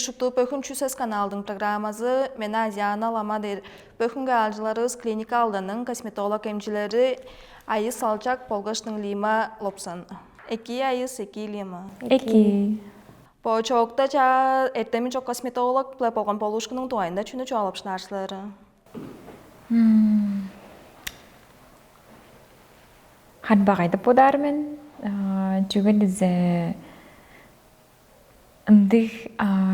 шуту пөхүнчү сөз каналдың программасы мен Азияна Ламадыр. Пөхүнгі алжыларыз клиника алданын косметолог эмчилери айы салчак полгашның лима лопсан. Эки айыс, эки лима. Эки. По чоокта ча эртеми чок косметолог пле болгон полушкының туайында чүнү чоалапшынарсылары. Хадбагайды подармен. Чүгелізе ындых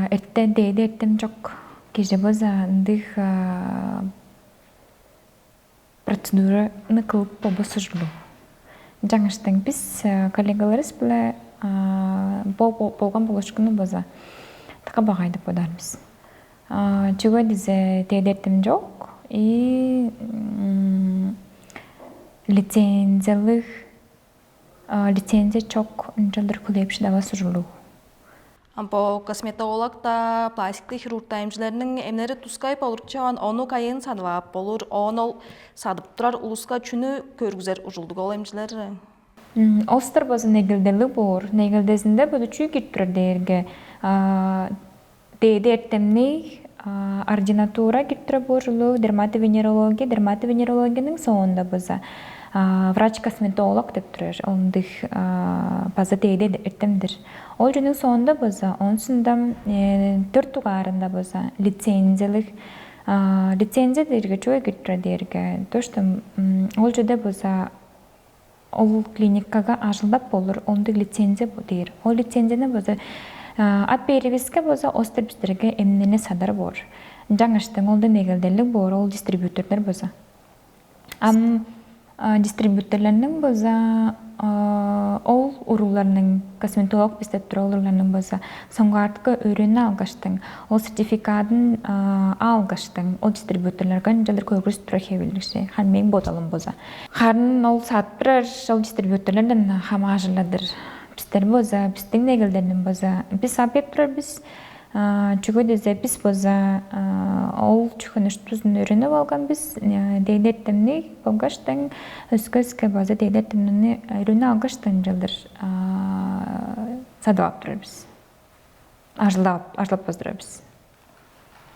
эрттен дейді эрттем чок кеже боза ындых процедураны кылып болбосу жылу. Жаңыштың біз коллегаларыз біле болған болушкуну боза тақа багайды подармыз. Чүгелізе дейді эрттем жок и лицензия чок жылдыр күлепші дава сужулу. По косметологта, пластикты хирургта эмчилеринин эмнери тускай полурчаван ону кайын садвап болур, ол садып турар улуска чүнү көргүзер ужулдук ол эмчилери. Олстар базы негилдели бор, негилдесинде бөдө чүй киттүрөр дээрге дейди эртемни ординатура киттүрө борулу, дерматовенерологиянын соонда база врач-косметолог деп турар, ондых база дейди эртемдир. Ол жөнүн соонда база, онсунда 4 тугарында база лицензия дерге чой киттүрө дээрге. То что ол жөдө база ол клиникага ажылдап болур, ондук лицензия дейр. Ол лицензияны база ат перевизге база остербистерге эмнени садар бор. Жаңыштың олда негилделик бор, ол дистрибьюторлар база. Дистрибьюторларның база ол уруларның косметолог бистеп тура уруларның база соңгартка өрүнө алгаштың, ол сертификатын алгаштың, ол дистрибьюторларга жалыр көргүз тура хебилиши, хан мен боталым база. Харын ол сатпырар, ол дистрибьюторлардан хамажыладыр. Бистер база, бистин негилдердин база, биз апеп турар биз чүгөдөзе биз база ол чүгөнүштүзүн өрүнүп алган биз дейдеттимни болгоштың өскөзгө база дейдеттимни өрүнүп алгаштың жылдыр садап турар биз. Ажлап боздурар биз.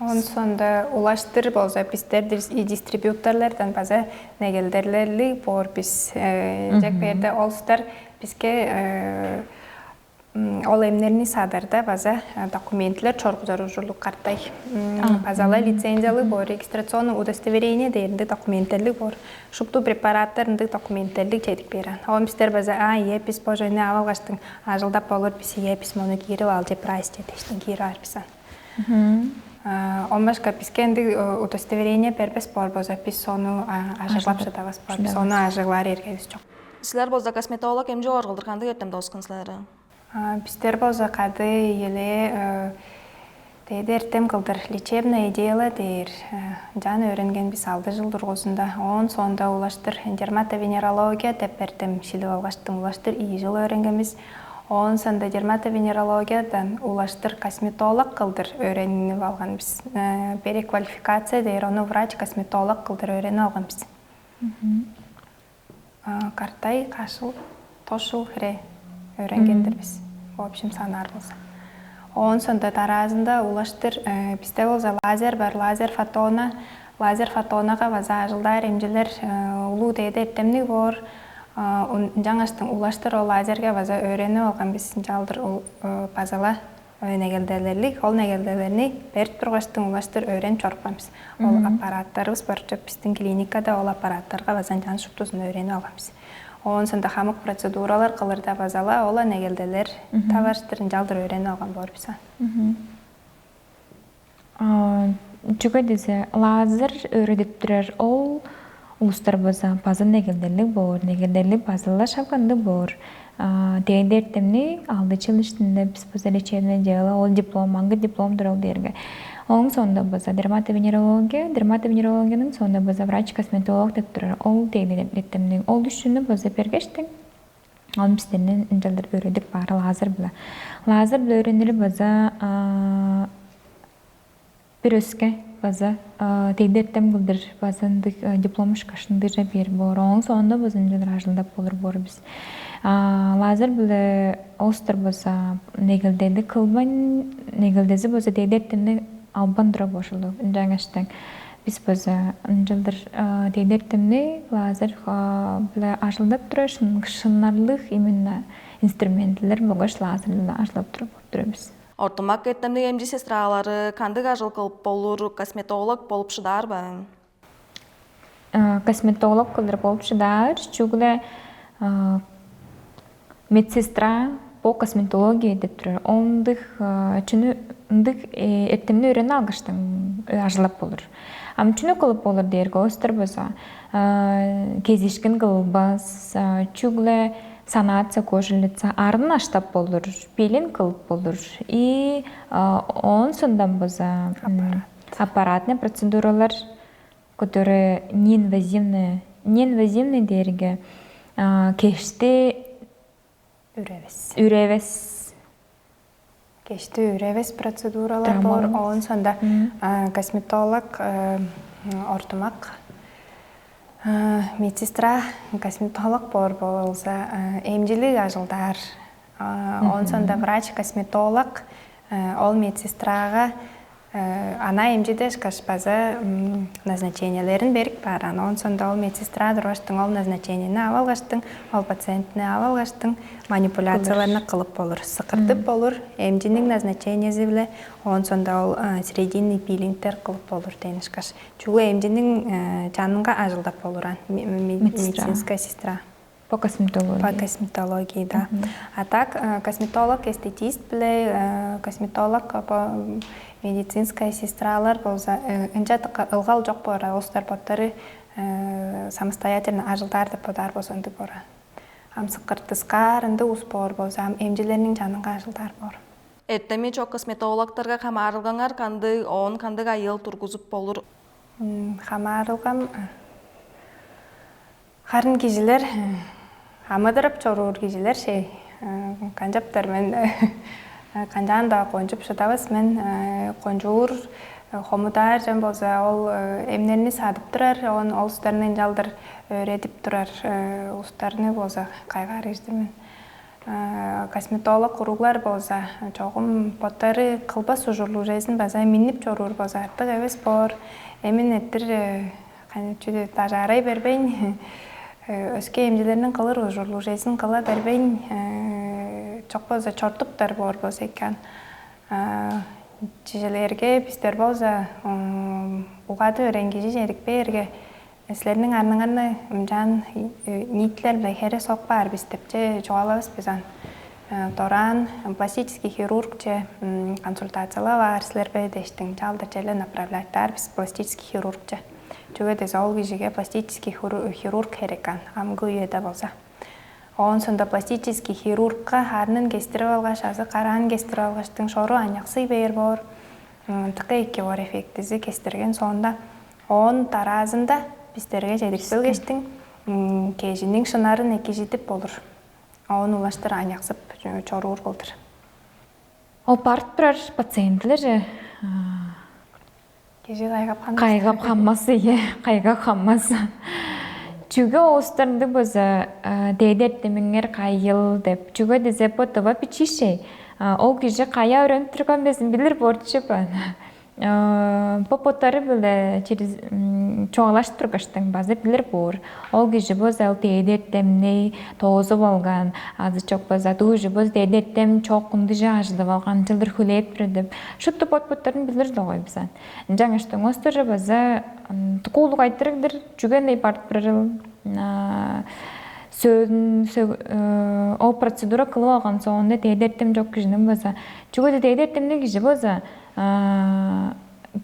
Он сонда улаштыр болса биздер дистрибьюторлардан база негилдерлери бор биз жак берде олстар бизге ол эмнерни садарда база документлер чоргузар ужурлук картай. Базала лицензиялы бор, регистрационный удостоверение дейинде документтерлик бор. Шупту препараттарынды документтерлик чедик берен. Ол биздер база биз божойны алгаштың ажылдап болор биз биз мону кирип ал же прайс жетештин кирип арбисан. Омашка бизге энди удостоверение бербес бор боза биз сону ажыглап шатабас бор. Биз сону ажыглар эргебиз жок. Силер бозда косметолог эмже оргылдырганды эртем доскунсулары. Биздер боза кады еле дейди эртем кылдыр лечебное дело дейр. Жан өрөнген биз 6 жыл тургусунда. Он сонда улаштыр дерматовенерология деп эртем шилип алгаштым. Улаштыр 2 жыл өрөнгенбиз. Он сонда дерматовенерологиядан улаштыр косметолог кылдыр өрөнүп алганбыз. Переквалификация дейр, ону врач-косметолог кылдыр өрөнүп алганбыз. Картай, кашыл, тошул хре өрөнгендербиз. В общем, санар болса. Он сонда таразында улаштыр бизде болса лазер бар, лазер фотонага база жылдар эмжилер улуу дейди эртемник бор. Жаңыштың улаштыр ол лазерге база өрөнүп алган биз жалдыр базала негелделерлик, ол негелделерни берип тургаштың улаштыр өрөн чорпамыз. Ол аппараттарыбыз бар, биздин клиникада ол аппараттарга база жан шуптузун өрөнүп алганбыз. Он сонда хамык процедуралар кылырда базала, ола негелделер табаштырын жалдыр өрөнүп алган болбуса. Чүгөдөзе лазер өрөдүп турар, ол улустар база негелделик бор, негелделик базалар шапканды бор. Дейди эртемни алды чылыштында биз база лечебное дело, ол диплом, маңгы диплом турал дерге. Оның сонда база дерматовенерологиянын сонда база врач-косметолог деп турар. Ол дейди эртемни ол үшүнү база бергештин. Ал биздердин жалдыр өрөдүк бары лазер биле. Лазер биле өрөнүлү база бирөскө bazı teydertem buldur bazı diplomuş kaşındıca bir bor. Onun sonunda bazı önceler ajılda olur bor biz. Lazer bile oster bazı negildedi kılban negildezi bazı teydertemni alban dura boşulu. Önceğeşten biz bazı önceler teydertemni lazer bile ajılda dura şınarlık iminna instrumentler boğaş lazerle ajılda dura biz. Ортомак эртемдик эмчи сестралары кандык ажыл кылып болур, косметолог болуп шыдарбы? Косметолог кылдыр болуп шыдар, чугуле медсестра по косметологии деп турар. Ондык чүнү ындык эртемне үйрөнө алгыштың ажылап болур. Ам чүнү кылып болур дерге остер болсо, кезишкен кылбас, чугуле санация кожелица арын аштап болур, пелин кылып болур. И он сондан боза аппаратный процедуралар, которые неинвазивные дерге кешти үревес. Кешти үревес процедуралар бар. Он сонда косметолог, ортомак, медсестра, косметолог бар болса, эмжилик ажылдар. Он сонда врач, косметолог, ол медсестрага ана эмжидеш кашпаза назначениялерин берик бар. Он сонда ол медсестра дроштың ол назначениени алалгаштың, ол пациентни алалгаштың манипуляцияларны кылып болур, сыкыртып болур, эмжинин назначениеси биле. Он сонда ол срединный пилингтер кылып болур денишкаш. Чугу эмжинин жанынга ажылдап болуран медицинская сестра. По косметологии. По косметологии, да. А так, косметолог, эстетист биле, косметолог, медицинская сестралар болса, инжат ылгал жок бора, остар боттары самостоятельно ажылдарды подар болсонды бора. Ам сыкыртыскар, инды успор болса, ам эмжилернин жанынга ажылдар бор. Эртеме чок косметологторга камарылгаңар кандык айыл тургузуп болур? Камарылгам харын кижилер, амыдырып чорур кижилер канжаптар мен канжаан да конжуп шыдабыз мен конжуур хомудар жан болса ол эмнени садып турар, он олустарынын жалдыр өредип турар, устарыны болса кайгар ирдимен. Косметолог уруглар болса чогум боттары кылбас ужурлужесин база минип чорур болса артык эбес бор. Эмин эттир канчуде тажарай бербейн, өске эмжилеринин кылыр ужурлужесин кыла бербейн, чок болса чортуптар бор болса экен. Чижелерге биздер болса угады өреңгижи жерикпээрге силердин арныңарны жан нитлер биле хере сокпаар биз деп же жогалабыз бизан. Торан пластический хирург же консультациялар бар силербе дештиң жалдыр желе направляйттар биз пластический хирург же. Чуга десе ол кишиге пластический хирург керекан амгы үйөдө болса. Он сонда пластический хирургка харнын кестирип алгаш, азы караан кестирип алгаштың шору аняксы бээр бор. Тыкы эки бор эффектизи кестирген сонда он таразында биздерге жерикпел кештиң кежинин шынарын эки житип болур. Он улаштыр аняксып чорур кылдыр. Ол парт бірар пациентлер Кежи кайгап хаммасы, кайгап хаммасы. Чуга остарды боза дейдеттемиңер кайыл деп. Чуга дезе потова пичише. Ол кижи кая өрөнүп турган безин билир борчупан. Попоттары биле через чоңалаш тургаштың базы билер бор. Ол кижи боза дейдеттемни тоозу болган, азы чок боза дужи боз дейдеттем чокунду жажылып алган жылдыр хүлеп деп. Шутту попоттарын билир догой бизан. Жаңаштың остыры база тукулук айтырыгдыр жүгөнөй барып бирил о процедура кылып алган соонда дейдеттем жок кишинин база. Жүгөдө дейдеттемдин киши база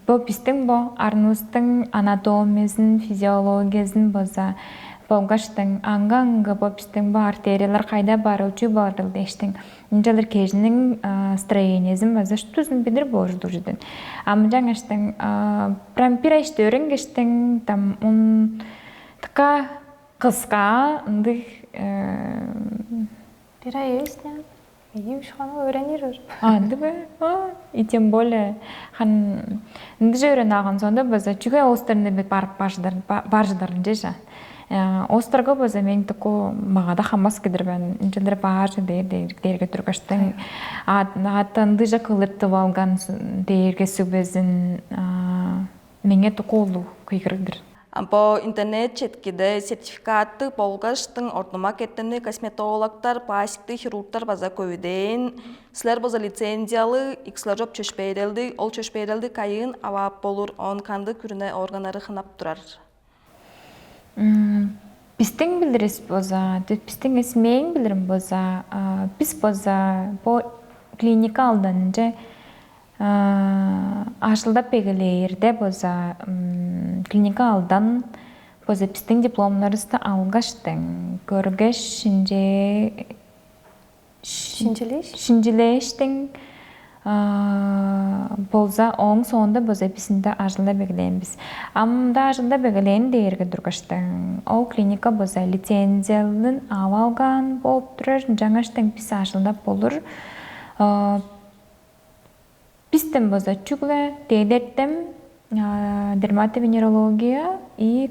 бо биздин бо арныбыздын анатомиясын, физиологиясын боза болгаштың анга бо биздин бо артериялар кайда барылчу барыл дештиң. Инжалар кежинин строениясын боза штузун билир бордуждун. Ам жаңаштың прампирашты өрөнгештиң там он така кыска ындык Пира есть, нет? Iyi şu an öğreniyoruz. Değil mi? И тем более хан нде öğrenağın sonunda bazı çünkü Острыны бит барып баржыдарын жеша. Острого bazı мен тако мағада хамас кидирбен инжелер баржы дерге тургаштын атын дыжа кылыптып алган дерге сүбезин менге токолу кыйгырдыр. По интернет четкиде сертификатты болгаштың ортома кеттені косметологтар, пластикты хирургтар база көйден. Сілер база лицензиялы, икслер жоп чөшпейрелді, ол чөшпейрелді кайын авап болур, он канды күріне органары хынап турар. Біздің білдіріс боза, біздің есмейін білдірім боза, біз боза по клиника алданынca ашылдап бегелерде боза клиника алдан боза біздің дипломларысты алғаштың көргеш шинжилештің болза оң соңында боза бізінде ажылда бегелейміз. Амда ажылда бегелейін дейірге дұрғаштың. Ол клиника боза лицензиялын авалған болып тұрар, жаңаштың біз ажылда болыр. Біздің боза чүглі дейдеттім дерматовенерология и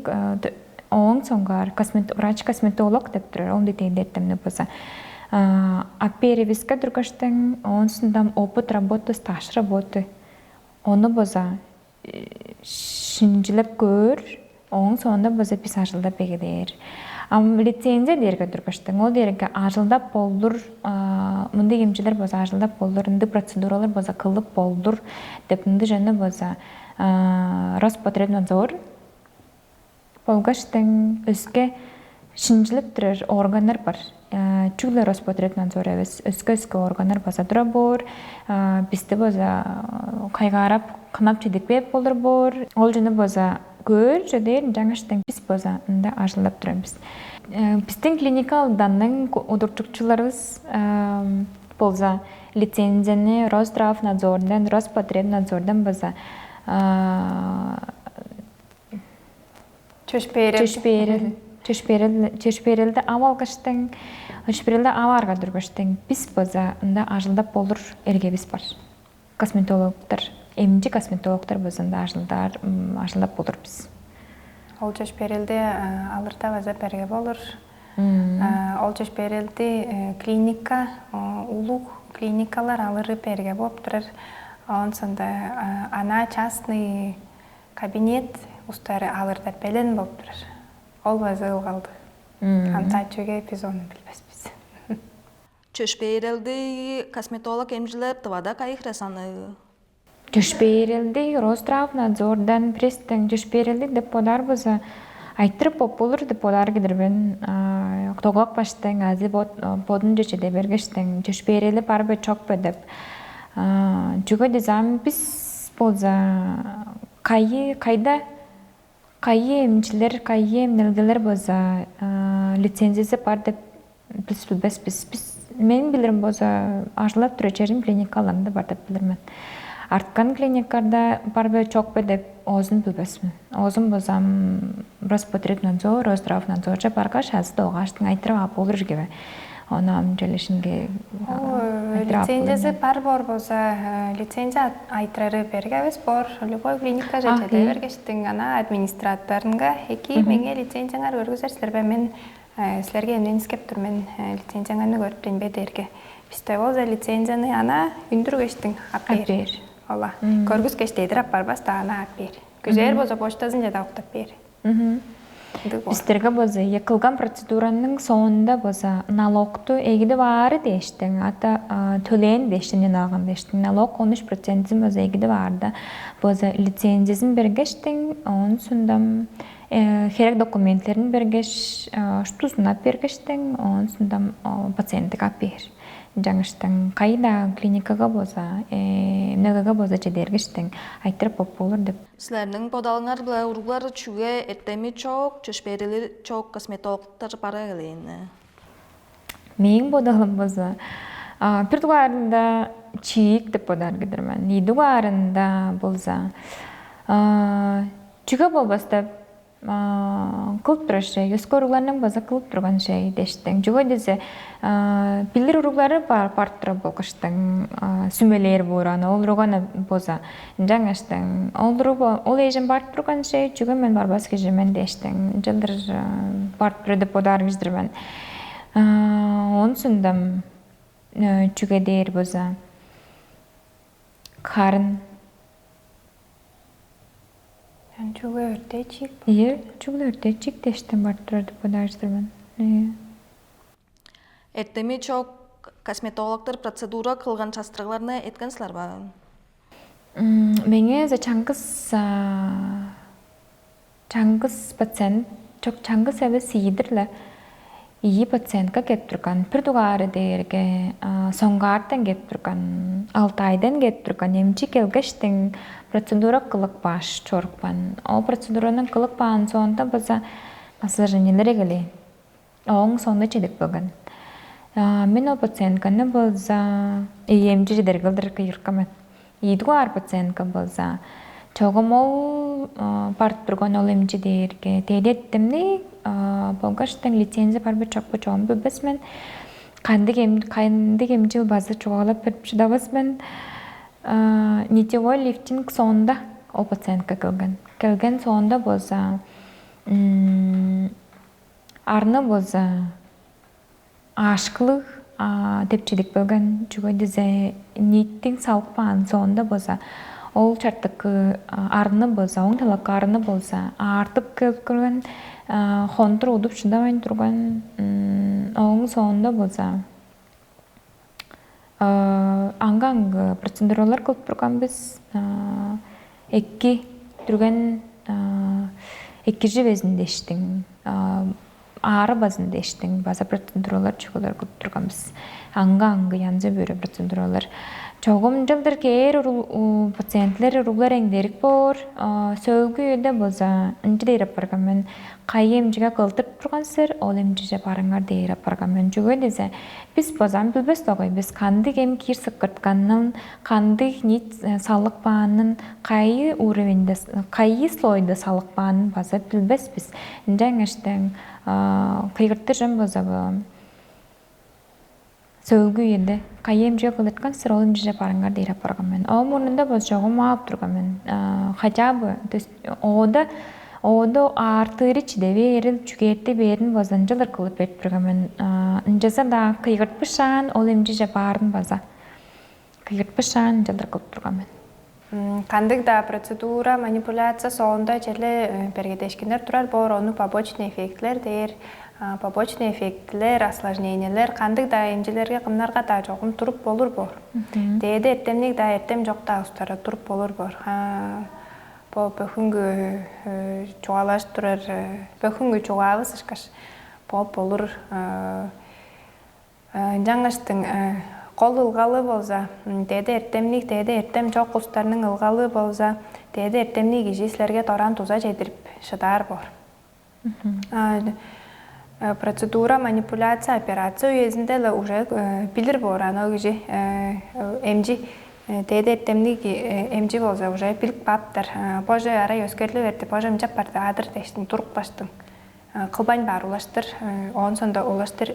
оң соңғар врач-косметолог деп тұрар, онды дейдеттімді боза. А перевизка другаштың, он сұндам опыт работы, стаж работы. Оны боза шинжилеп көр, оң соңында боза пис ажылда бегедер. Лицензия дерге другаштың, ол дерге ажылдап болдыр, мұнды емчілер боза ажылдап болдыр, үнді процедуралар боза қылып болдыр, деп үнді жаны боза Роспотребнадзор болгаштың өске шинжилеп тұрар органдар бар. Чүглі Роспотребнадзор әвес өскі органдар база тұра бор, бізді база қайғарап, қынап чедекпеп болыр бор. Ол жыны база көр, жөдер, жаңаштың біз база үнді ажылдап тұрамыз. Біздің клиникалданның удурчукчыларыз болза лицензияны Росздравнадзордан, Роспотребнадзордан база чөшперелді авалғаштың, чөшперелді аварға дүргіштің біз база үнді ажылдап болыр әрге біз бар. Косметологтар, емді косметологтар базында ажылдап болыр біз. Ол чөшперелді алырта база бәрге болыр. Ол чөшперелді клиника, улу клиникалар алыры бәрге болып тұрар. Он сонда ана частный кабинет ұстары алырда бәлін болып тұрар. Ол базы ұлғалды. Қанта чөге эпизодын білбәс біз. Чөшпейрелді косметолог емжілер тывада қайықрасаны? Чөшпейрелді Росздравнадзордан престің чөшпейрелді деподар база айттырып болыр деподар кедірбен тоғлақ баштың азы бодын жечеде бергештің чөшпейрелі барбы чок бөдіп. Жүгі дезам біз болза қайда Кайы емчілер, кайы емнелгелер боза лицензиясы бар деп біз. Мен білірім боза ажылап түречерін клиникаларында бар деп білірмен. Артқан клиникарда бар бе чок бе деп озын білбесмін. Озын бозам Роспотребнадзор, Росздравнадзорча барға шазды оғаштың айтырып ап олыр жігебе. Оны желешінге лицензиясы бар бор боза лицензия айтырары бергебес бор любой клиника жечеде бергештің ана администраторынға эки менге лицензияңар өргізер сілербе мен сілерге емнен іскеп тұр мен лицензияңаны көріп денбе дерге бізде боза лицензияны ана үндіргештің аппер ола көргіз кештейдір аппар баста ана аппер күзер боза поштазын жада оқтап бер. Біздерге боза екілген процедураның соңында боза налогты егіді бары дештің, ата төлейін дештіңнен алған дештің. Налог 13% боза егіді барды. Боза лицензиясын бергештің, оның сұндам керек документтерін бергеш, штузынап бергештің, оның сұндам пациенттік аппер. Жаңыштың қайда клиникаға боза, мнегаға боза жедергештің, айттырып боп болыр деп. Сілердің подалыңар бұла ұрғылар чүге әттемі чок, чөшперелер чок косметологтар бара әлейіні? Мен подалым боза. Пірдуғарында чиік деп подар кедірмен. Едуғарында болза. Чүге болбастап кылып турар şey, өскө уругларның база кылып турган şey дештең. Жуга дезе билер уруглары бар тура болгоштең, сүмелер бураны, ол ругана боза. Жаңаштең, ол ежен бар турган şey, жуга мен барбас кежемен дештең. Жылдыр бар тура деп подар виздирмен. Онсундам жуга дейр боза. Карын Чуга өртечик. Iya, чугла өртечик дештен бар тура деп подар виздирмен. Эртеми чок косметологтар процедура кылган шастырыгларны эткенсилер ба? Меңе за чаңгыс пациент, чок чаңгыс эбе сийдирле. Iyi пациентка кеп турган, пир дугары дээрге, соңгартан кеп турган, 6 айдан кеп турган, эмчи келгештен процедура кылык баш чорукпан. Ол процедуранын кылык баан соонда база массаженелер эгели. Оң соонда чедик болгон. Мен ол пациентканы болса эмчи жедергилдир кыйыркамет. Идуар пациентка болса чогум ол барып турган ол эмчи дээрге тедеттимни болгоштен лицензия бар бит чокпу чогум бөбөсмен. Кандык эмчи база чогалап берип шыдабасмен. Нитевой лифтинг соонда ол пациентка келген. Келген соонда болса арны болса ашкылык депчидик болгон чуга дезе ниттин салып баан соонда болса ол чартык арны болса оң талак арны болса артып келип көргөн хонтур удуп шыдабай турган оң соонда болса аңга процедуралар кылып турганбыз эки түрген эки жебезинде иштең ары базында иштең база процедуралар чугалар кылып турганбыз аңга янзы бөрө процедуралар чогум жылдыр кээр пациентлер уруглар эңдерик бор сөөгү өйдө болса ынчы дейреп барган мен кай эмчиге кылтырып тургансыр ол эмчиже барыңар дейреп барган мен жуга десе биз базан билбес тогой биз кандык эм кир сыккыртканын кандык нит салык баанын кайы уровенде кайы слойда салык баанын база билбеспиз жаңаштен кыйгырттыр жан база сөөгү эде кай эмчиге кылыткан сыр ол эмчиже барыңар дейреп барган мен ал мурнунда боз жогум аап турган мен хотя бы то есть оодо артыры чиде берил чүгетти берин базан жылыр кылып берип турган мен ынжаса да кыйгыртпышан ол эмчиже баарын база кыйгыртпышан жылыр кылып турган мен Кандык да процедура манипуляция соонда желе бергедешкендер турар бор ону побочный эффектлер дейер побочный эффектлер осложнениялер кандык да эмчилерге кымнарга да жогум туруп болур бор дээде эртемник да эртем жок да устара туруп болур бор бөхүнгү чугалаш турар бөхүнгү чугабыз ышкаш болур жаңаштын кол ылгалы болса дээде эртемник дээде эртем жок устарнын ылгалы болса дээде эртемник киши силерге торан туза жедирип шыдаар бор процедура манипуляция операция уезинде эле уже билир бор анау киши эмчи дээде эртемник эмчи болса уже билип баптыр боже арай өскөрлү берди боже мчап барды адыр дештин туруп баштың кылбайн баар улаштыр онсондо улаштыр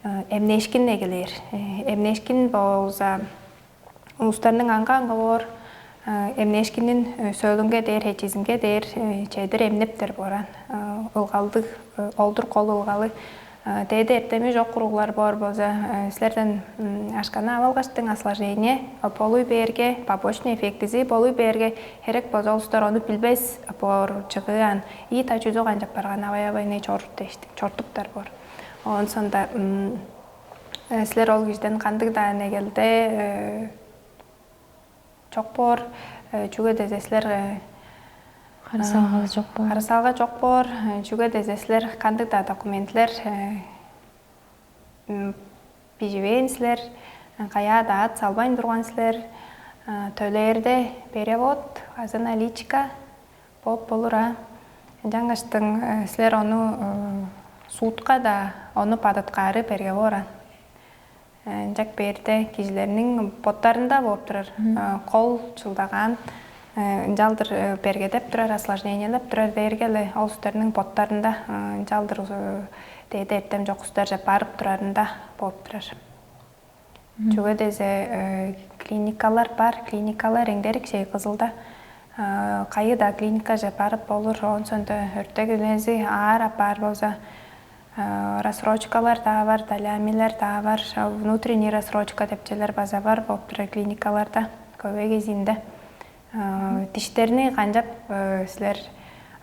эмнешкин эгелер эмнешкин болса улустарнын анга бор эмнешкинин сөөлүнгө дээр хечизинге дээр чедир эмнептер боран ылгалдык олдур кол ылгалы дээде эртеми жок уруглар бор болса силерден ашкана абалгаштын осложнение болуй берге побочный эффектизи болуй берге керек болсо улустар ону билбес бор чыгыан ии тачуузу канчап барган абай чорут дештик чортуптар бор онсонда силер ол кишиден кандык да негелде жок бор чуга дезе силер карасалга жок бор чуга дезе силер кандык да документлер бижибейин силер кая да ат салбайн турган силер төлөөрдө перевод азы наличка болур жаңаштын силер ону суутка да ону падаткаары переговора жак берде кишилердин боттарында болуп турар кол чылдаган жалдыр бергедеп турар, осложнениялап турар дергеле ол устарның поттарында жалдыр дейде эртем жок устар жап барып турарында болуп турар. Чуга дезе клиникалар бар, клиникалар эңдерик шей кызылда. Кайыда клиника жап барып болур, онсонда өртөгүлези аар бар болса, рассрочкалар да бар, далямилер да бар, внутренний рассрочка депчелер база бар болуп турар клиникаларда көбө кезинде. Тиштерни канжап силер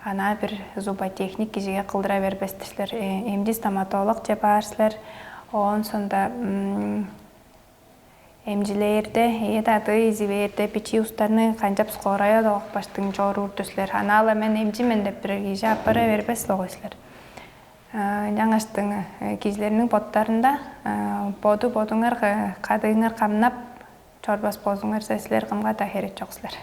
ана бир зуботехник кишиге кылдыра бербестир силер, эмди стоматолог же бар силер, онсонда эмжилерде, эдаты изиберде пичи устарны канжап скорая да окпаштың жорурду силер, анала мен эмжимен деп бир киши апара бербес лого силер. Жаңаштың кишилеринин поттарында бодуңар кадыыңар камнап чорбас болсуңар силер кымга да херек жок силер.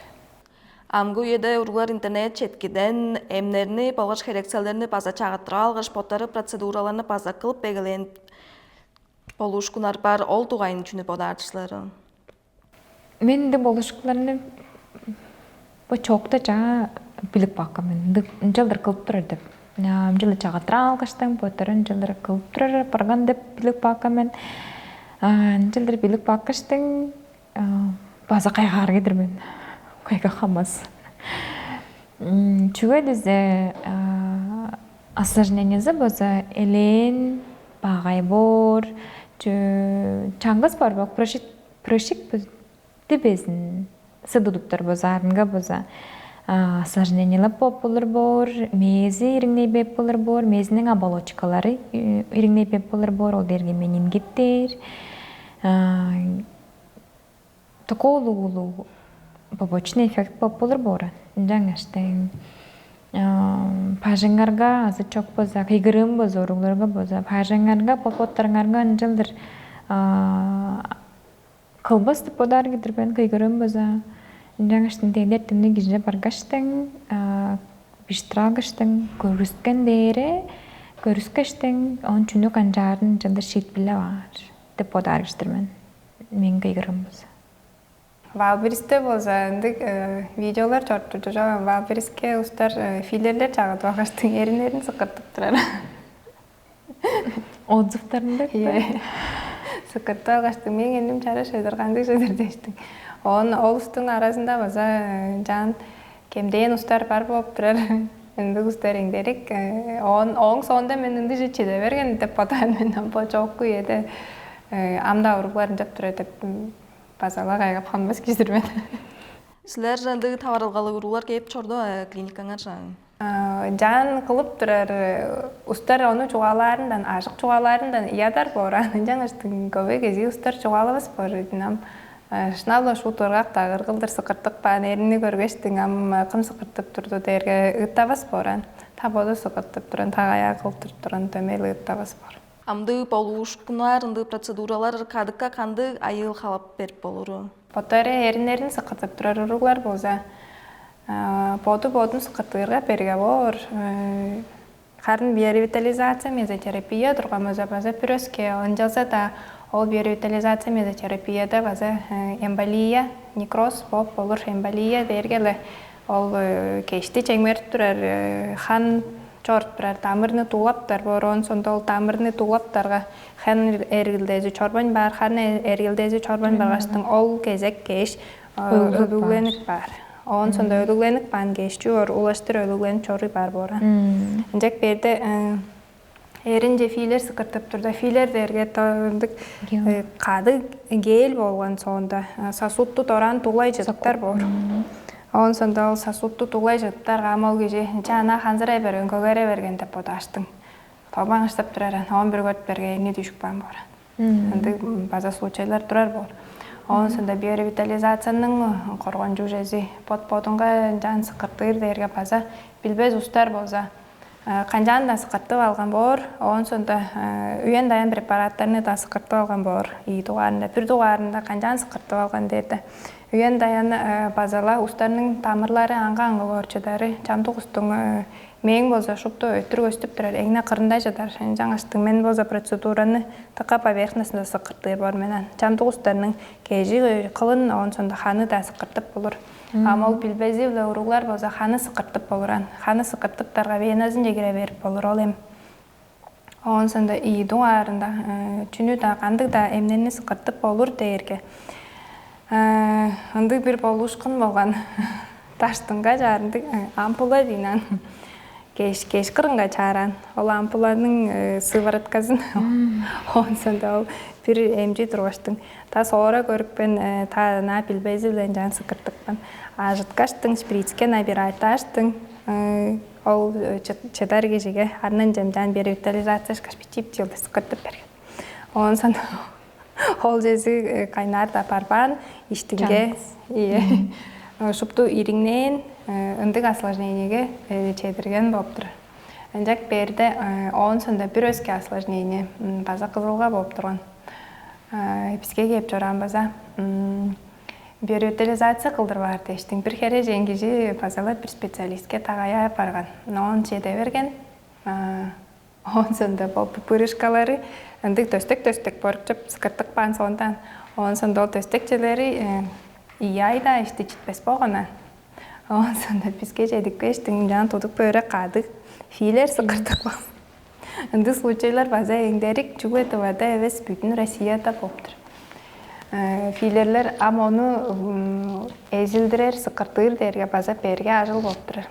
Амгы үйеде уруглар интернет четкиден эмнерни болгоч херекселерни база чагыттыра алгыш поттары процедураларны база кылып белгилен болушкунар бар, ол тугайын түшүнүп одарчылары. Мен де болушкуларны бу чокта жа билип бакамын. Жылдыр кылып турар деп. Жылы чагыттыра алгыштың поттарын жылдыр кылып турар барган деп билип бакамын. Жылдыр билип бакыштың база кайгаар кедирмен. Кайга хамас. Чуга дезе осложнениесы боза элен багай бор, чаңгыз бар бак прошик дебезин сыдудуптар боза арынга боза осложнениялар болур бор, мези ириңней беп болур бор, мезинин оболочкалары ириңней беп болур бор, ол дерге менингиттер, таколу побочный эффект болур бора. Жаңаштың пажыңарга азы чок боза, кыйгырым боза, уругларга боза, пажыңарга, попоттарыңарга жылдыр кылбас деп одар кедирбен кыйгырым боза. Жаңаштың тегдертимни киже баргаштың, биштырагыштың, көрүскөн дере, көрүскөштің, он чүнү канжарын жылдыр шит биле бар деп одар кедирмен. Мен кыйгырым боза. Валберисте болса, видеолар чорту жа, Валбериске устар филерлер чагыт багаштың эринерин сыкыртып турар. Отзывтарында? Сыкыртып багаштың мен эндим чара шыдыргандык дештиң. Ол устун арасында болса, жан кемден устар бар болуп турар. Энди устар эңдерик. Оң сонда мен энди чечеде берген деп атайын мен бо жокку эде. Амда уругларын жап турат деп базала кайгап калбас кизирмен. Силер жанды таварылгалы уруглар кеп чордо клиникаңар жан кылып турар устар ону чугаларындан, ажык чугаларындан иядар бора. Жаңаштың көбө кези устар чугалабыз бор. Динам шнала шу тургак тагыр кылдыр сыкыртык баан эрини көргөштүң ам кым сыкыртып турду дерге ыттабас боран. Табоду сыкыртып туран, тагая кылтырып туран төмел ыттабас бор. Амды болушкунар, ынды процедуралар кадыкка канды айыл халап берип болуру? Поттары эринерин сыкыртып турар уруглар болса, бодун сыкыртырга берге бор. Карын биоревитализация, мезотерапия турган база пүрөскө онжалса да, ол биоревитализация, мезотерапияда база эмболия, некроз болур, эмболия дергеле ол кешти чеңмертип турар, хан чорт турар, тамырны туулаптар бор, онсонда ол тамырны туулаптарга хан эргилдези чорбан бар, хан эргилдези чорбан баргаштың ол кезек кеш өлүгленик бар. Онсонда өлүгленик бан кешчү ор улаштыр өлүглен чору бар бора. Жек берде эрин же филер сыкыртып турда, филер дерге тондук кады гел болгон сонда сосудту торан туулай жыттар бор. Онсонда ол сосудту туулай жыттар камал киши жана ханзырай берген, көгөрө берген деп одаштың. Тобаң ыштап турар, 11 год бергени düşүк бан бора. Ынды база случайлар турар бор. Онсонда биоревитализациянын коргон жужези подунга жан сыкыртыр дерге база билбез устар болса, канжаны да сыкыртып алган бор. Онсонда үйөн дайын препараттарны да сыкыртып алган бор. Тугарында, бир тугарында канжаны сыкыртып алган дерде. Үйөн дайын базала устарынын тамырлары аңга орчудары, жамдык устун мең болса шупты өттүр көстүп турар, эңне кырында жатар. Жаңаштың мен болса процедураны тыка поверхностунда сыкыртыр бор менен. Жамдык устарынын кежи кылын, онсонда ханы да сыкыртып болур. Ама ол билбези биле уруглар болса ханы сыкыртып болуран. Ханы сыкыртыптарга веназын жегире берип болур ол эм. Онсонда ийдуң арында чүнү да кандык да эмнени сыкыртып болур дээрге. Ындык бир болушкун болгон таштынга жарындык ампула дейнан. Кеш кырынга чааран. Ол ампуланын сывороткасын. Онсонда ол бир эмжи тургаштың. Та соора көрүппен та на билбези билен жан сыкыртыкпын. Ажыткаштың шприцке набирайташтың. Ол чедар кежеге анын жемжан бери утилизация шкаспичип жылды сыкыртып берген. Онсонда ол жези кайнар да барбан иштинге шупту ириңнен ындык осложнениеге чедирген болуптур. Анжак берде онсонда бир өзгө осложнение база кызылга болуп турган. Бизге кеп жоран база бир утилизация кылдырбаар дештиң. Бир кере жеңгижи базалар бир специалистке тагая барган. Он чеде берген. Онсонда пупырышкалары ындык төстөк борчуп сыкыртык пан сондан. Онсонда төстөкчелери айда ишти жетпес болгон. Онсонда бизге жедик эштиң жан тудук бөрө кадык. Филер сыкыртык бол. Ынды случайлар база эңдерик чугетовада эвес бүтүн Россияда болуптур. Филерлер амону эзилдирер сыкыртыр дерге база берге ажыл болуптур.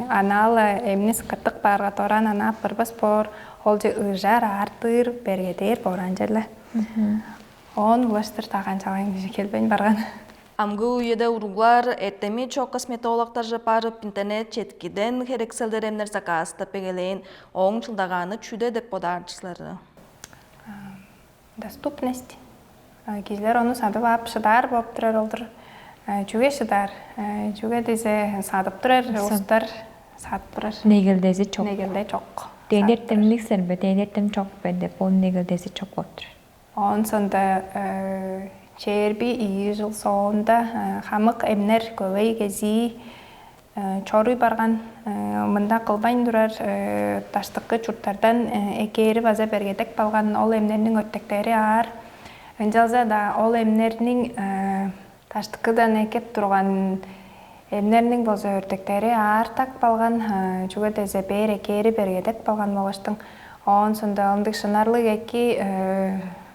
Анала эмне сыкыртык барга торан ана пырбас бор, ол же ыжар артыр берге дер боран желе. Он улаштыр таган чаган келбейн барган. Амгы уйеде уруглар эртеми чок косметологтар жапарып интернет четкиден херекселдеремнер закаста пегелейин оң жылдаганы чүде деп бодарчылары. Доступность. Кизлер оны садып ап шыдар болуп турар олдур. Чүге шыдар. Чүге дезе садып турар, устар садып турар. Негилдези чок. Негилде чок. Тейдертемлик сербе, тейдертем чок беде, ол негилдези чок болуп турар. Онсонда черби 2 жыл соонда хамык эмнер көбөй кези чоруй барган. Мында кылбайн турар таштыкы чурттардан экери база бергедек балган ол эмнердин өттөктөрү аар. Жалза да ол эмнердин таштыкыдан экеп турган эмнердин болсо өртөктөрү аар так балган. Чуга дезе бер экери бергедек балган болуштуң. Онсонда ындык шынарлык эки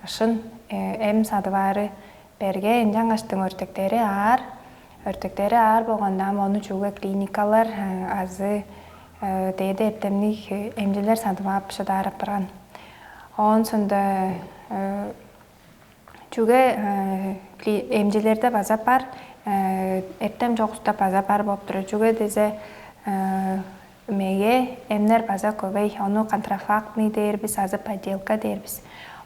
шын эм садыбары берге жаңаштың өртөктөрү аар. Өртөктөрү аар болгондо ону чуга клиникалар азы дейде эртемдик эмжилер садып ап шыдарып турган. Онсонда чуга эмжилерде база бар, эртем жокуста база бар болуп турат. Чуга дезе меге эмнер база көбөй, ону контрафактный дээрбиз, азы подделка дээрбиз.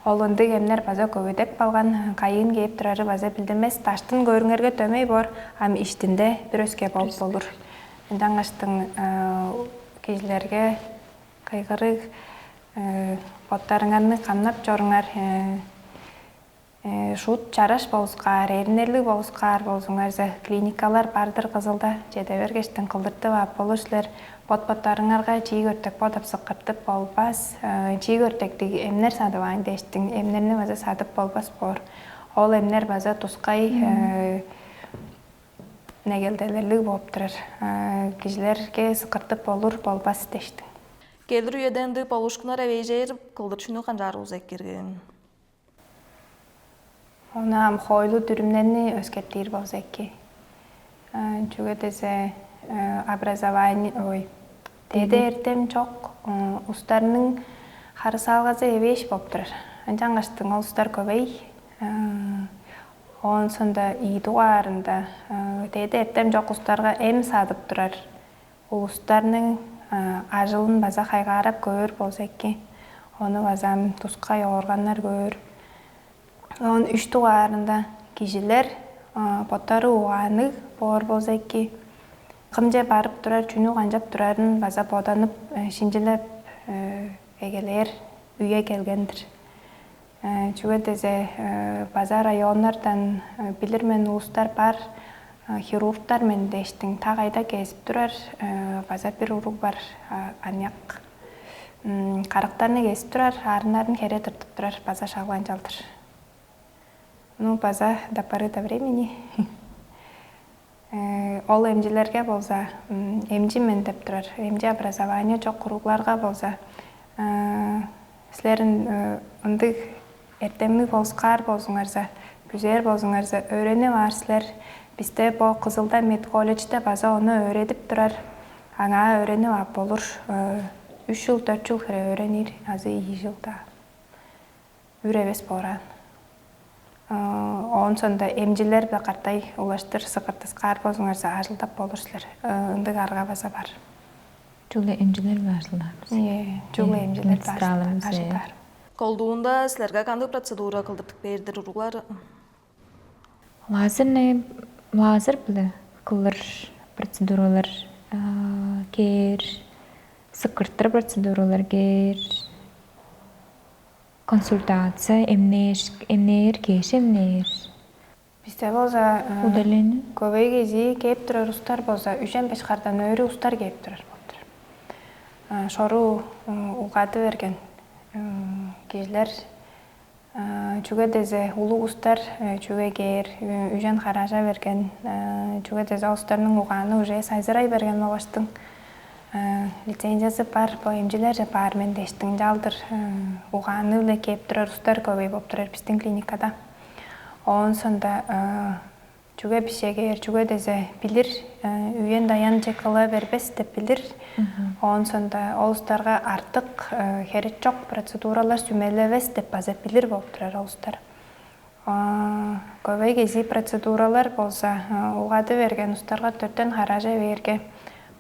Ол ындык эмнер база көбөйдек балган, кайын кээп турары база билдимес. Таштын көрүңөргө төмөй бор, ам иштинде бир өзгө болуп болур. Жаңаштың кизилерге кайгырык боттарыңарны камнап жоруңар, шут чараш болускар, эринерлик болускар болсуңарза клиникалар бардыр Кызылда. Жеде бергештен кылдыртып ап болушулар бот-боттарыңарга чийик өртөк бодоп сыкыртып болбас. Чийик өртөктүк эмнер садыбаң дештиң, эмнерни база садып болбас бор. Ол эмнер база тускай негелделерлик болуп турар. Кишилерге сыкыртып болур болбас дештиң. Келдир уйеден ды полушкунар эвейжер кылдырчуну канжарыбыз эккирген. Онам хойлу дүрүмнерни өзгөртүр болсо эки. Чуга дезе образование, деде эртем чок устарынын харысалгазы эбеш болуп турар. Жаңаштың ол устар көбөй. Онсонда ийдуарында деде эртем жок устарга эм садып турар. Устарынын ажылын база кайгарап көөр болсо эки. Ону базам тускай ооргандар көөр. Он 3 туарында кишилер боттары уганык боор болсо эки. Кымже барып турар, чүнү канжап турарын база боданып, шинжилеп эгелер үйө келгендир. Чуга дезе база районнардан билирмен улустар бар, хирургтар мен дештиң тагайда кезип турар, база бир урук бар, аньяк. Карыктарны кезип турар, арындарын кере тыртып турар, база шагланчалтыр. Ну, база до поры до времени. Ол эмжилерге болса, эмжи мен деп турар, эмжи образование жок куругларга болса, силерин ындык эртемги болскар болсуңарса, күзер болсуңарса, өйрөнүп аларсыздар. Бизде бо Кызылда мед колледжде база оны öğretip турар. Аңа öğrenip ап болур. 3 жыл, 4 жыл хире öğrenir, азы 2 жылда. Үребес боран. Онун сонда эмжилер да картай улаштыр сыкыртыскар болсуңарса ажылдап болурсуздар. Ындык арга база бар. Жулы эмжилер башылар. Жулы эмжилер ажылдар. Колдуунда силерге кандай процедура кылдыртып бердир уруглар? Лазер биле кылыр процедуралар кер, сыкыртыр процедуралар кер, консультация, эмнер, кеш эмнер. Бизде болса, Удаление. көбөй кези кеп турар устар болса, 3-5 кардан өрү устар кеп турар болдур. Шору угаты берген кежлер чуга дезе улуу устар чуга кер, үжен хаража берген, чуга дезе устарның уганы уже сайзырай берген болаштың. Лицензиясы бар, бо эмжилер же бар, мен дештің жалдыр уганы үле кеп турар устар көбөй боп турар биздин клиникада. Онун сонда чуга бишегер, чуга дезе билир, үйен даян жекала бербес деп билир. Онун сонда ол устарга артык херет жок процедуралар сүмелебес деп база билир болуп турар ол устар. Көбөй кези процедуралар болса, угады берген устарга 4төн хаража берге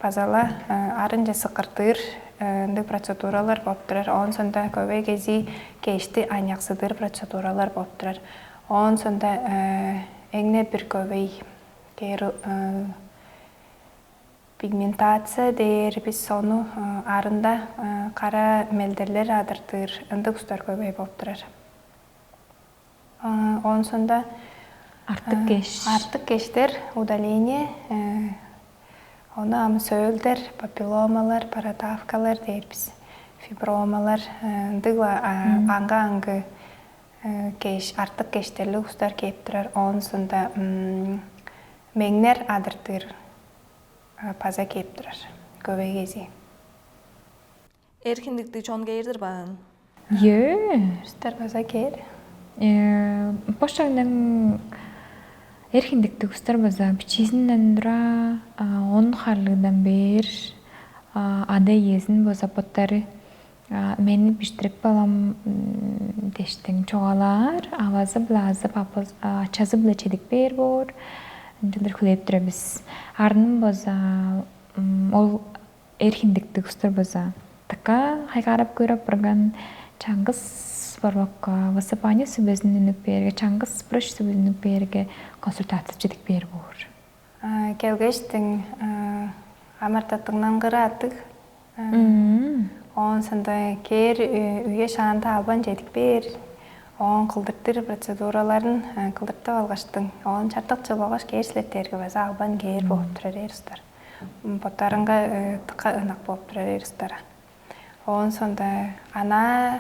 базала арын же сыкыртыр ынды процедуралар болуп турар. Онун сонда көбөй кези кешти аñаксыдыр процедуралар болуп турар. Онун сонда эңне бир көбөй кер пигментация дейр, биз сону арында кара мелдерлер адыртыр, ындык устар көбөй болуп турар. Онун сонда артык кештер, удаление, оны ам сөөлдер, папилломалар, паратавкалар дейбиз, фибромалар, ындыгла аңга кеш, артык кештерлик устар кеп турар. Онун сонда меңнер адыртыр, паза кеп турар, көбөй кези. Эркиндикти чоң кейирдир баан? Устар паза кер. Башаңдан эркиндикти устар база бичизинден дура, он харлыгдан бер, ада езин база поттары мени биштирип балам дештең чогалар, авазы блазы, ачазы биле чедик бер бор, жылдыр күлеп турабыз. Арнын база ол эркиндикти устар база така хайгарап көрөп барган чаңгыз барбакка, высыпание сөбөзүн үнүп берге, чаңгыз брыш сөбөзүн үнүп берге консультация чедик бер бор. Келгештің амартатыңнан кыра атык. Онун сонда кер үйе шаанда албан жедик бер. Онун кылдыртыр процедураларын кылдыртып алгаштың. Онун чартык жылбагаш керсилеттерге база албан кер болуп турар эрустар. Боттарыңга тыка ынак болуп турар эрустар. Онун сонда ана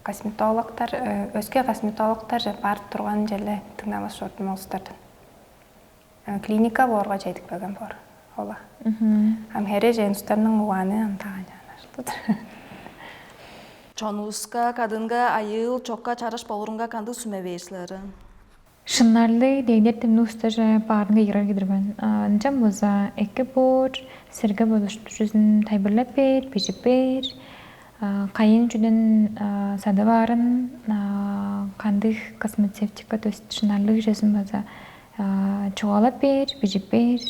косметологтар, өзге косметологтар же барып турган жерде тыңдамас шортун олустардын. Клиника борга жедик бөгөн бор. Ола. Ам хере женустарның уганы антаган жанар. Чонуска, кадынга, айыл, чокка чараш болурунга канды сүме берсилер? Шыннарлы дейдер темні ұста жа барынға ерар кедірбен. Нчам боза эке бор, серге болушту жүзін тайбырлап бер, пешіп бер, қайын жүден сады барын, қандық косметевтика, то есть шыннарлы жүзін боза чоғалап бер, пешіп бер,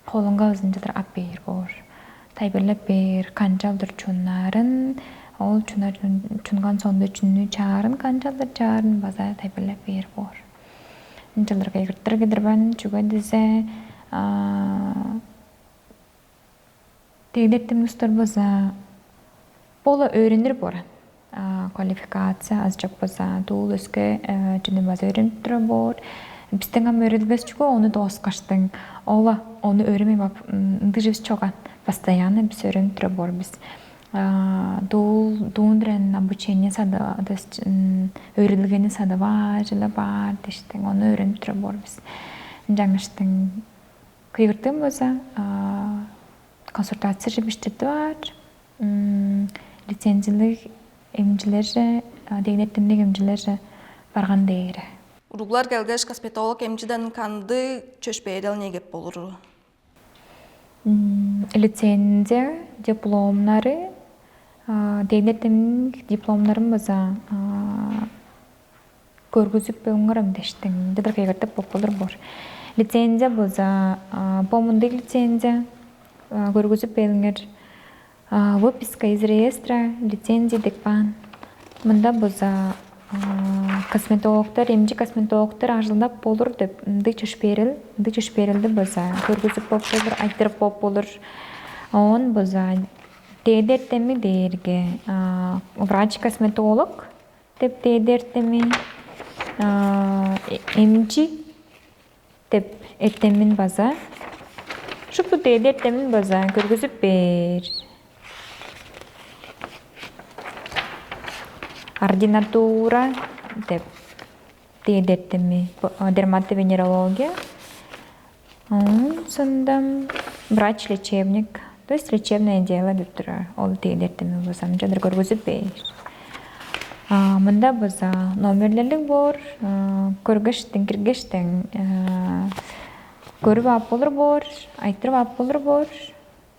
қолынға өзін жылдар ап бер бор. Тайбырлап бер, канчалдыр чуннарын, ол чунган сонды чунну чарын, канчалдыр чарын база тайбырлап бер бор. Жылдарға егірттір кедірбен, чуға дезе тегдеттім ұстар боза бола өйренір боран. Квалификация аз жақ боза туыл өске жүні база өйреніп тұра бор. Біздің ам өйреділгіз чуға оны доғыз қаштың. Ола, оны өйремей бап, ұнды жібіз чоған. Постоянно біз өйреніп тұра бор біз. Дуундрен обучение сады, то есть өйреділгені сады бар, жылы бар, дештің, оны өйреніп тұра бор біз. жаңыштың кыйыртым болса консультация жібіштірді бар, лицензиялық емчілері, дегнеттімдік емчілері барған дейірі. Уруглар келгеш косметолог эмчиден канды чөшпейдел негеп болуру. Лицензия, дипломнары, дегнеттімдік дипломнарын болса көргізіп өңірім дештің, дедір кайгыртып болыр бор. Лицензия болса, помындық лицензия, көргізіп өңір, выписка из реестра, лицензия декпан. Мында болса, косметологтар, емчі косметологтар ажылдап болыр деп, ды чөшперілді болса, көргізіп болыр, айттырып болыр. Он болса, дейдертемі дейірге, врач-косметолог деп дейдертемі, эмчи деп эттемин база. Шупту дейдертемин база көргізіп бер. Ординатура деп дейдертемі дерматовенерология. Сонда врач-лечебник, то есть лечебное дело деп тұрар. Ол дейдертемі база. Жадыр көргізіп бер. Мында база номерлерлік бор, көргіштің, кіргіштің, көріп ап болыр бор, айттырып ап болыр бор,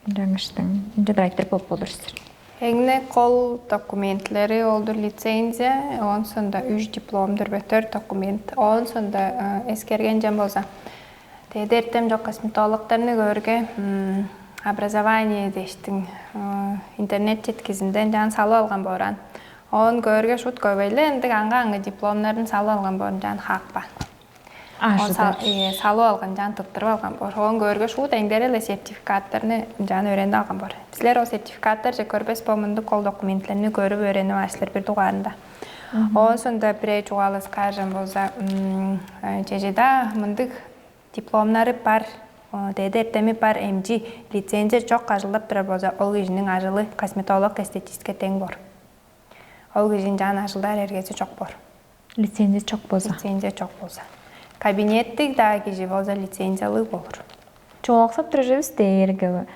жаңыштың, жадыр айттырып ап болырсыр. Эгне кол документлери олдур лицензия, он сонда 3 дипломдур бөтөр документ. Он сонда эскерген жан болса. Дейдертем жок косметологтарны көрге образование дештің интернет жеткизинден жан салып алган боран. Он көрге шут көбейлі, әндік аңға дипломларын салып алған борын жан хақпа. Салып алған жан тұттырып алған бор. Он көрге шут әңдерелі сертификаттарыны жан өренді алған бор. Біздер ол сертификаттар же көрбес болмынды кол документлеріні көріп өрені ашылыр бір туғарында. Он сонда бірей чуғалы скажем болса, чежеда мындық дипломлары бар, дейдертемі бар эмчи лицензия чоқ ажылдап тұрар болса, ол кежінің ажылы косметолог эстетистке тең бор. Ол кежін жан ажылдар әргесі чоқ бор. Лицензия чоқ болса. Лицензия чоқ болса. Кабинеттік да кежі болса лицензиялы болыр. Чоқсап тұржыз дейіргі.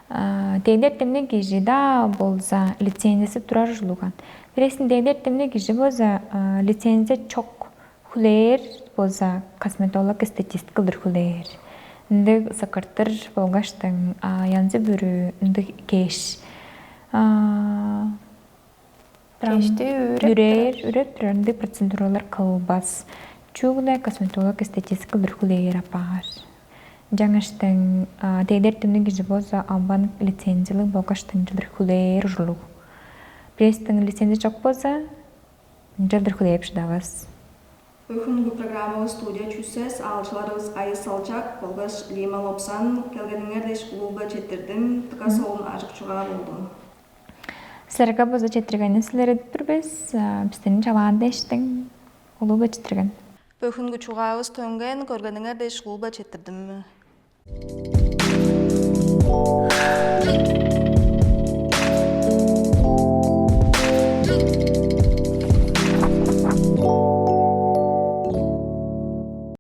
Дейдертеміне кежі да болса лицензиясы тұрар жылуған. Біресін дейдертеміне кежі болса лицензия чоқ хүлер болса косметолог эстетист қылдыр хүлер. Үнді сақыртыр болғаштың янзы бүрі үнді кеш. Үрет түрінде процедуралар қылбас. Чуғыдай косметолог эстетистік бүркілер апағар. Жаңыштың дейдертімді кежі болса албан лицензиялы болғаштың жылдыр күлер жылу. Престің лицензия жоқ болса жылдыр күлер шыдавыз. Бүгінгі программалы студия чүсес алшыларыз айы салчак болғаш Лима Лопсан келгеніңердеш ұлға жетірдім, тұқа солын ажық чуға болдым. Сілерге боза жетіргені сілері дүрбіз, біздің жалағанда ештің ұлға жетірген. Бүгінгі чуғауыз төнген көргеніңердеш ұлға жетірдім.